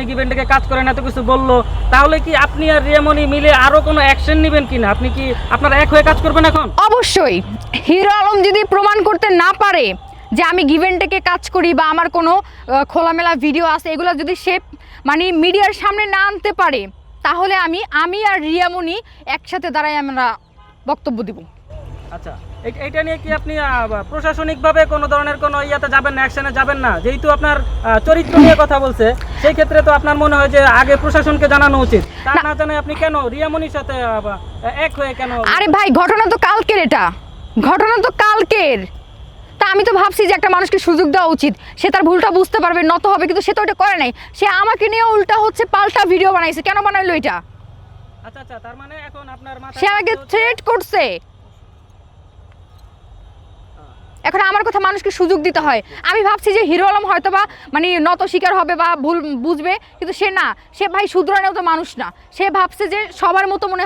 গিভেন্টে কাজ করেন, এত কিছু বললো, তাহলে কি আপনি আর রিয়ামণি মিলে আরো কোনো অ্যাকশন নেবেন কিনা? আপনি কি আপনারা এক হয়ে কাজ করবেন এখন? অবশ্যই হিরো আলম যদি প্রমাণ করতে না পারে যে আমি গিভেন্টেকে কাজ করি বা আমার কোনো খোলামেলা ভিডিও আছে, এগুলো যদি সে মানে মিডিয়ার সামনে না আনতে পারে, তাহলে আমি আর রিয়ামণি একসাথে দাঁড়াই আমরা বক্তব্য দিব। আচ্ছা, এইটা নিয়ে কি আপনি প্রশাসনিকভাবে কোনো ধরনের কোনো ইয়াতে যাবেন না, অ্যাকশনে যাবেন না? যেহেতু আপনার চরিত্র নিয়ে কথা বলছে, সেই ক্ষেত্রে তো আপনার মনে হয় যে আগে প্রশাসনকে জানানো উচিত। তা না জানে আপনি কেন রিয়ামণির সাথে এক হয়ে কেন? আরে ভাই, ঘটনা তো কালকের, ঘটনা তো কালকের। তা আমি তো ভাবছি যে একটা মানুষকে সুযোগ দেওয়া উচিত, সে তার ভুলটা বুঝতে পারবে, নত হবে, কিন্তু সে তো ওটা করে নাই। সে আমাকে নিয়ে উল্টা হচ্ছে পাল্টা ভিডিও বানাইছে। কেন বানাইলো এটা? আচ্ছা আচ্ছা, তার মানে এখন আপনার মাথায় সে আমাকে থ্রেট করছে। এখন আমার কথা মানুষকে সুযোগ দিতে হয়। আমি ভাবছি যে হিরো আলম হয়তো বা মানে নত শিকার হবে বা ভুল বুঝবে, কিন্তু সে না, সে ভাই শুধরানোও তো মানুষ না। সে ভাবছে যে সবার মতো মনে